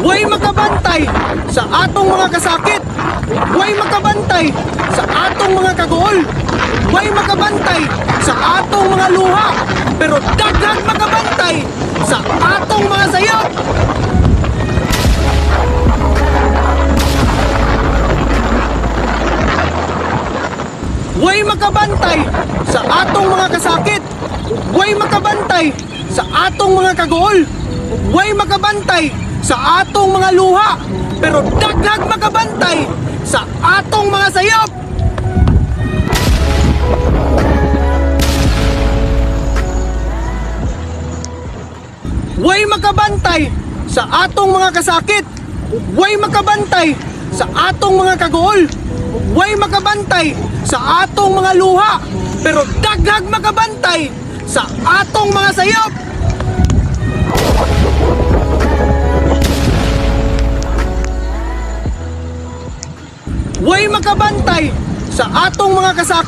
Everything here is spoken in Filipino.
Way makabantay sa atong mga kasakit. Way makabantay sa atong mga kagool. Way makabantay sa atong mga luha. Pero daghang makabantay sa atong mga sayop. Way makabantay sa atong mga kasakit. Way makabantay sa atong mga kagool. Way makabantay sa atong mga luha. Pero daghang makabantay sa atong mga sayop. Way makabantay sa atong mga kasakit. Way makabantay sa atong mga kagool. Way makabantay sa atong mga luha. Pero daghang makabantay sa atong mga sayop. Way makabantay sa atong mga kasakit.